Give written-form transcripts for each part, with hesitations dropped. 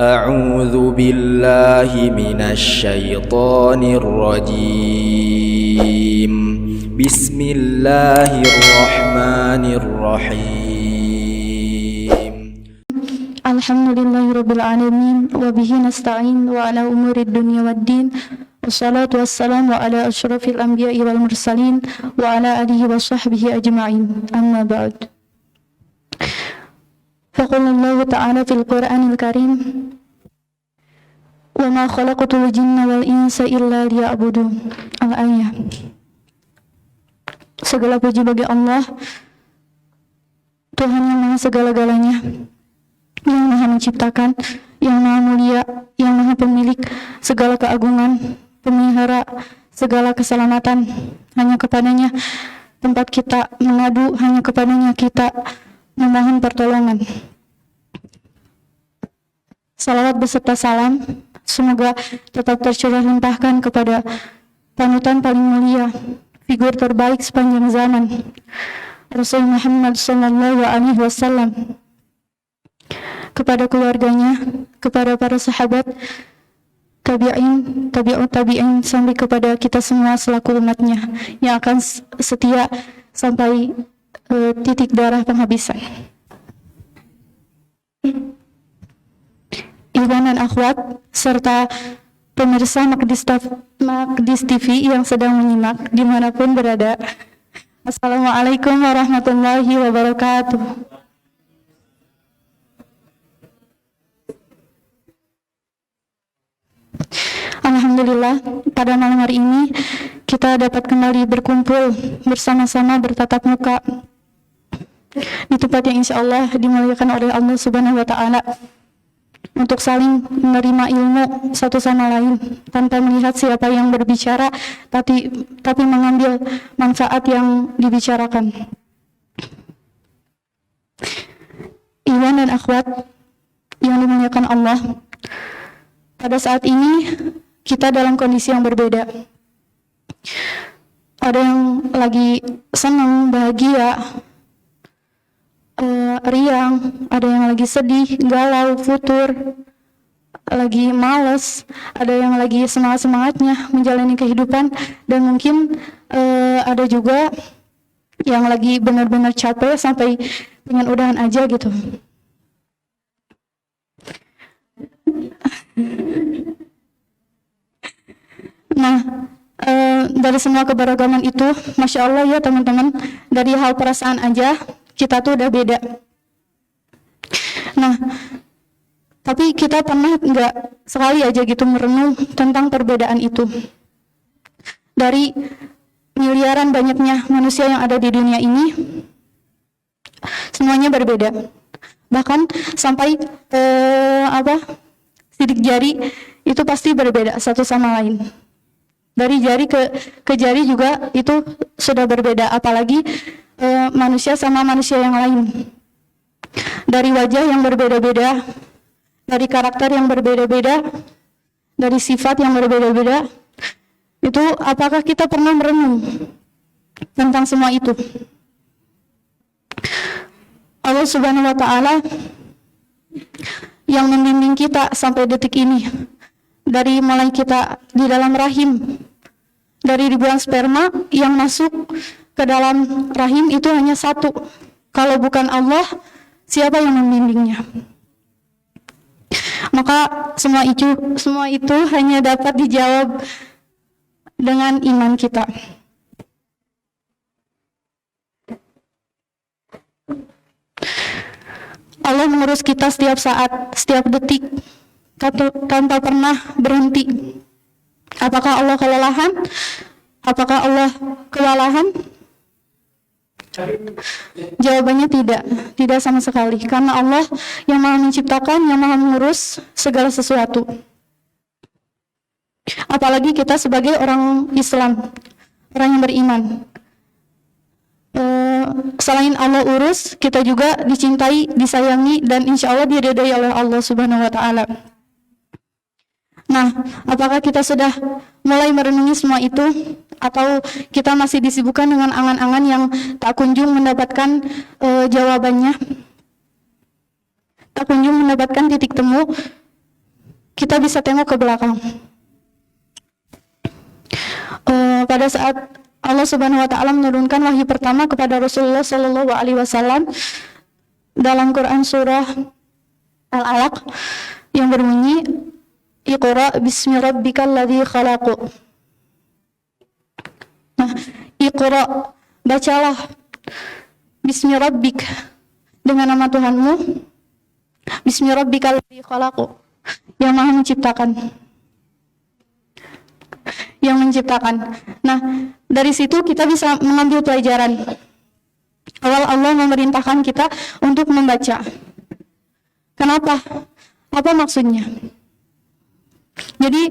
أعوذ بالله من الشيطان الرجيم بسم الله الرحمن الرحيم الحمد لله رب العالمين وبه نستعين وعلى أمور الدنيا والدين والصلاة والسلام على أشرف الأنبياء والمرسلين وعلى آله وصحبه أجمعين أما بعد فقال الله تعالى في القرآن الكريم وما خلقت الجن والإنس إلا ليعبدون al-ayah. Segala puji bagi Allah, Tuhan yang maha segala-galanya, yang maha menciptakan, yang maha mulia, yang maha pemilik segala keagungan, pemelihara segala keselamatan. Hanya kepadanya tempat kita mengadu, hanya kepadanya kita memohon pertolongan. Salawat beserta salam semoga tetap tercurah limpahkan kepada panutan paling mulia, figur terbaik sepanjang zaman, Rasul Muhammad sallallahu alaihi wasallam, kepada keluarganya, kepada para sahabat, tabi'in, tabi'ut tabi'in, sampai kepada kita semua selaku umatnya yang akan setia sampai titik darah penghabisan. Ikhwan dan akhwat serta pemirsa Maqdis TV yang sedang menyimak dimanapun berada, Assalamualaikum warahmatullahi wabarakatuh. Alhamdulillah, pada malam hari ini kita dapat kembali berkumpul bersama-sama bertatap muka di tempat yang insya Allah dimuliakan oleh Allah Subhanahu wa Ta'ala, untuk saling menerima ilmu satu sama lain tanpa melihat siapa yang berbicara, tapi mengambil manfaat yang dibicarakan. Ikhwan dan akhwat yang dimuliakan Allah, pada saat ini kita dalam kondisi yang berbeda. Ada yang lagi senang, bahagia, riang, ada yang lagi sedih, galau, futur, lagi malas, ada yang lagi semangat-semangatnya menjalani kehidupan, dan mungkin ada juga yang lagi benar-benar capek sampai pengen udahan aja gitu. Nah, dari semua keberagaman itu, Masya Allah ya teman-teman, dari hal perasaan aja kita tuh udah beda. Nah, tapi kita pernah nggak sekali aja gitu merenung tentang perbedaan itu? Dari miliaran banyaknya manusia yang ada di dunia ini, semuanya berbeda. Bahkan sampai sidik jari itu pasti berbeda satu sama lain. Dari jari ke jari juga itu sudah berbeda, apalagi manusia sama manusia yang lain. Dari wajah yang berbeda-beda, dari karakter yang berbeda-beda, dari sifat yang berbeda-beda, itu apakah kita pernah merenung tentang semua itu? Allah Subhanahu wa Ta'ala yang membimbing kita sampai detik ini, dari mulai kita di dalam rahim, dari ribuan sperma yang masuk ke dalam rahim itu hanya satu. Kalau bukan Allah, siapa yang membimbingnya? Maka semua itu hanya dapat dijawab dengan iman kita. Allah mengurus kita setiap saat, setiap detik, tanpa pernah berhenti. Apakah Allah kelelahan? Apakah Allah kewalahan? Jawabannya tidak sama sekali, karena Allah yang maha menciptakan, yang maha mengurus segala sesuatu. Apalagi kita sebagai orang Islam, orang yang beriman, selain Allah urus, kita juga dicintai, disayangi, dan insya Allah diridhai oleh Allah Subhanahu wa Ta'ala. Nah, apakah kita sudah mulai merenungi semua itu, atau kita masih disibukkan dengan angan-angan yang tak kunjung mendapatkan jawabannya, tak kunjung mendapatkan titik temu kita bisa tengok ke belakang. Pada saat Allah Subhanahu wa taala menurunkan wahyu pertama kepada Rasulullah sallallahu alaihi wasallam dalam Quran surah Al-Alaq yang berbunyi Iqra bismi rabbikal ladzi khalaq. Nah, Iqra, bacalah bismi rabbik, dengan nama Tuhanmu, bismi rabbikal ladzi khalaq, yang Maha menciptakan. Yang menciptakan. Nah, dari situ kita bisa mengambil pelajaran. Awal Allah memerintahkan kita untuk membaca. Kenapa? Apa maksudnya? Jadi,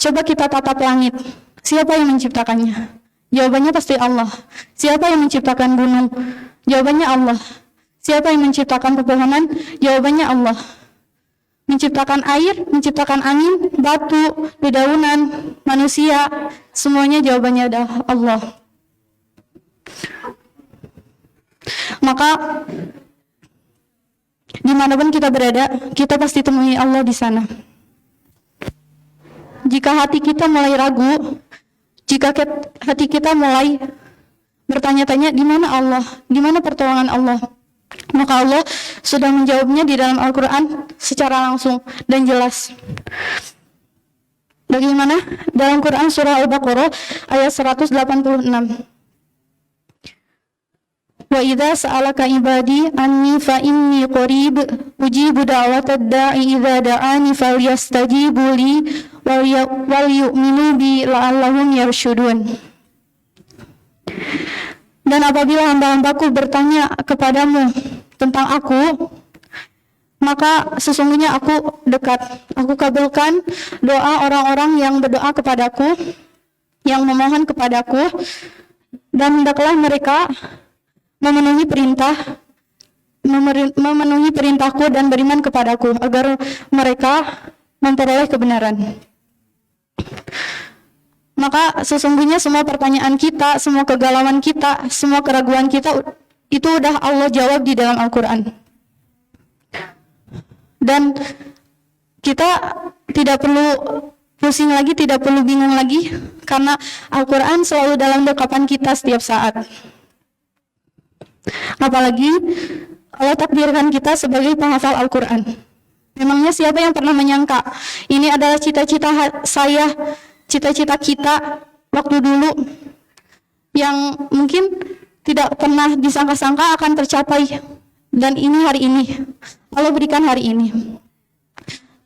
coba kita tatap langit. Siapa yang menciptakannya? Jawabannya pasti Allah. Siapa yang menciptakan gunung? Jawabannya Allah. Siapa yang menciptakan pepohonan? Jawabannya Allah. Menciptakan air, menciptakan angin, batu, dedaunan, manusia, semuanya jawabannya adalah Allah. Maka dimanapun kita berada, kita pasti temui Allah di sana. Jika hati kita mulai ragu, jika hati kita mulai bertanya-tanya di mana Allah, di mana pertolongan Allah, maka Allah sudah menjawabnya di dalam Al-Quran secara langsung dan jelas. Bagaimana? Dalam Quran surah Al-Baqarah ayat 186. Wa idza sa'alaka ibadi anni fa inni qarib ujibu da'watad da'i idza da'ani falyastajibu li wal yu'minu bi la'allahum yarshudun. Dan apabila hamba-hambaku bertanya kepadamu tentang aku, maka sesungguhnya aku dekat. Aku kabulkan doa orang-orang yang berdoa kepadaku, yang memohon kepadaku, dan hendaklah mereka memenuhi perintahku dan beriman kepadaku agar mereka memperoleh kebenaran. Maka sesungguhnya semua pertanyaan kita, semua kegalauan kita, semua keraguan kita itu udah Allah jawab di dalam Al-Quran. Dan kita tidak perlu pusing lagi, tidak perlu bingung lagi, karena Al-Quran selalu dalam dekapan kita setiap saat. Apalagi Allah takdirkan kita sebagai penghafal Al-Quran. Memangnya siapa yang pernah menyangka ini adalah cita-cita saya, cita-cita kita waktu dulu yang mungkin tidak pernah disangka-sangka akan tercapai, dan ini hari ini Allah berikan hari ini.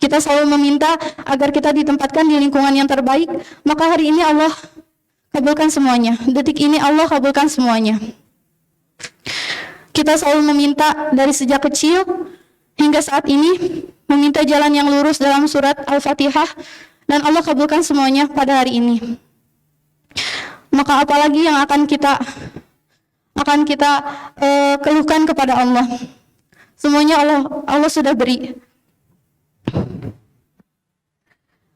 Kita selalu meminta agar kita ditempatkan di lingkungan yang terbaik, maka hari ini Allah kabulkan semuanya. Detik ini Allah kabulkan semuanya. Kita selalu meminta dari sejak kecil hingga saat ini, meminta jalan yang lurus dalam surat Al-Fatihah, dan Allah kabulkan semuanya pada hari ini. Maka apalagi yang akan kita keluhkan kepada Allah? Semuanya Allah sudah beri.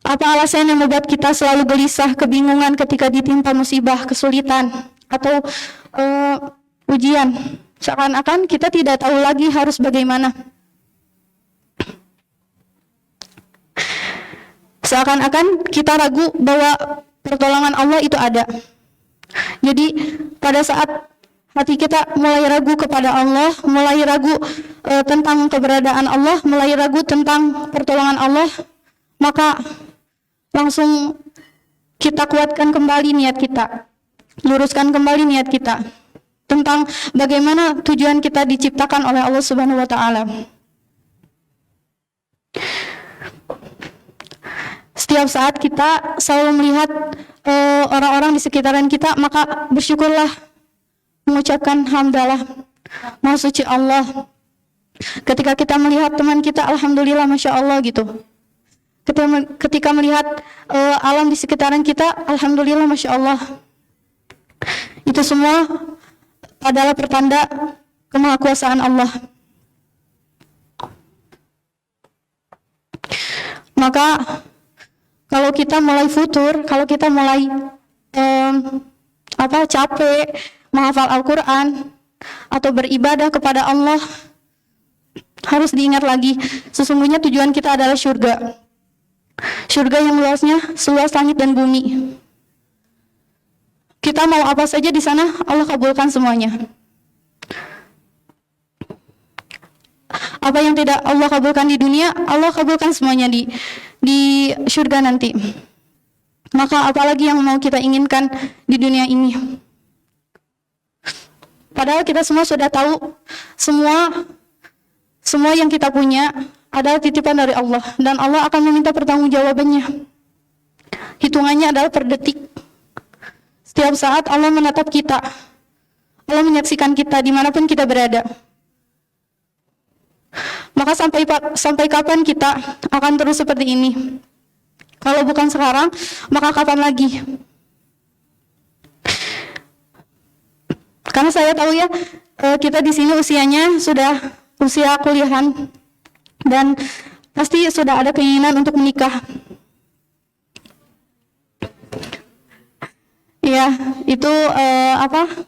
Apa alasan yang membuat kita selalu gelisah, kebingungan ketika ditimpa musibah, kesulitan, atau ujian? Seakan-akan kita tidak tahu lagi harus bagaimana. Seakan-akan kita ragu bahwa pertolongan Allah itu ada. Jadi pada saat hati kita mulai ragu kepada Allah, mulai ragu tentang keberadaan Allah, mulai ragu tentang pertolongan Allah, maka langsung kita kuatkan kembali niat kita, luruskan kembali niat kita tentang bagaimana tujuan kita diciptakan oleh Allah Subhanahu wa taala. Setiap saat kita selalu melihat orang-orang di sekitaran kita, maka bersyukurlah, mengucapkan hamdalah, Maha suci Allah. Ketika kita melihat teman kita, alhamdulillah, masya Allah gitu. Ketika melihat alam di sekitaran kita, alhamdulillah, masya Allah. Itu semua adalah pertanda kemahakuasaan Allah. Maka kalau kita mulai futur, kalau kita mulai capek menghafal Al-Quran atau beribadah kepada Allah, harus diingat lagi, sesungguhnya tujuan kita adalah surga. Surga yang luasnya seluas langit dan bumi. Kita mau apa saja di sana, Allah kabulkan semuanya. Apa yang tidak Allah kabulkan di dunia, Allah kabulkan semuanya di surga nanti. Maka apalagi yang mau kita inginkan di dunia ini? Padahal kita semua sudah tahu, semua yang kita punya adalah titipan dari Allah, dan Allah akan meminta pertanggungjawabannya. Hitungannya adalah per detik. Setiap saat Allah menatap kita, Allah menyaksikan kita dimanapun kita berada. Maka sampai kapan kita akan terus seperti ini? Kalau bukan sekarang, maka kapan lagi? Karena saya tahu ya, kita di sini usianya sudah usia kuliahan, dan pasti sudah ada keinginan untuk menikah. Ya, itu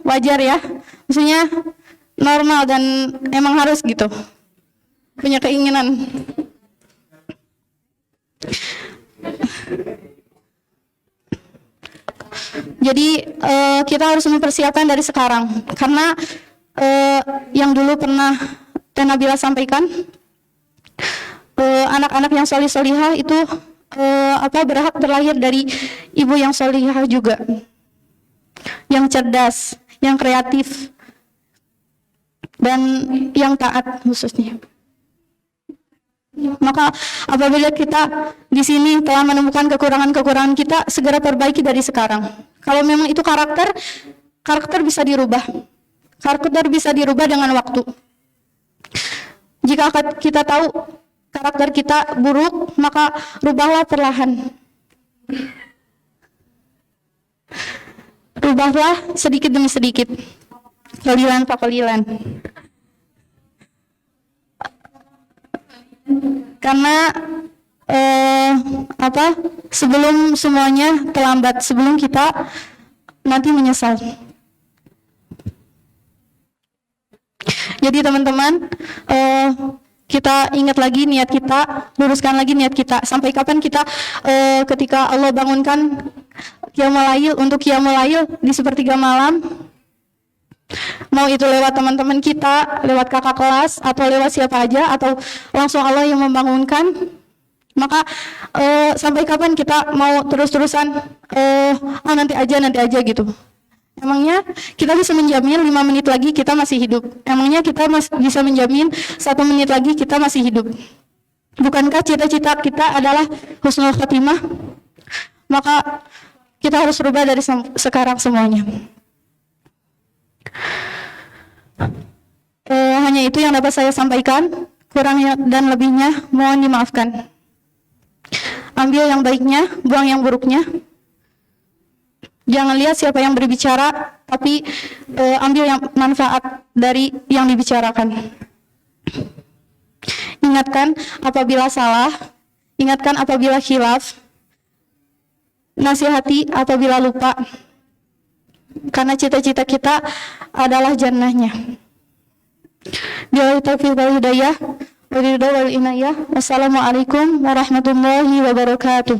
wajar ya. Maksudnya normal dan emang harus gitu. Punya keinginan. Jadi kita harus mempersiapkan dari sekarang, karena yang dulu pernah Nabila sampaikan, anak-anak yang solih-solihah itu berhak terlahir dari ibu yang solihah juga, yang cerdas, yang kreatif, dan yang taat khususnya. Maka apabila kita di sini telah menemukan kekurangan-kekurangan kita, segera perbaiki dari sekarang. Kalau memang itu karakter bisa dirubah. Karakter bisa dirubah dengan waktu. Jika kita tahu karakter kita buruk, maka rubahlah perlahan. Rubahlah sedikit demi sedikit. Qalilan fa qalilan. Karena sebelum semuanya terlambat, sebelum kita nanti menyesal. Jadi teman-teman, kita ingat lagi niat kita, luruskan lagi niat kita. Sampai kapan kita ketika Allah bangunkan qiyamul lail, untuk qiyamul lail di sepertiga malam, mau itu lewat teman-teman kita, lewat kakak kelas, atau lewat siapa aja, atau langsung Allah yang membangunkan, maka sampai kapan kita mau terus-terusan nanti aja gitu. Emangnya kita bisa menjamin 5 menit lagi kita masih hidup? Emangnya kita bisa menjamin 1 menit lagi kita masih hidup? Bukankah cita-cita kita adalah husnul khatimah? Maka kita harus berubah dari sekarang semuanya. Hanya itu yang dapat saya sampaikan. Kurangnya dan lebihnya mohon dimaafkan. Ambil yang baiknya, buang yang buruknya. Jangan lihat siapa yang berbicara, tapi ambil yang manfaat dari yang dibicarakan. Ingatkan apabila salah, ingatkan apabila khilaf, nasihati apabila lupa. Karena cita-cita kita adalah jannahnya. Billahi taufiq wal hidayah, wa ridha wal inayah. Wassalamualaikum warahmatullahi wabarakatuh.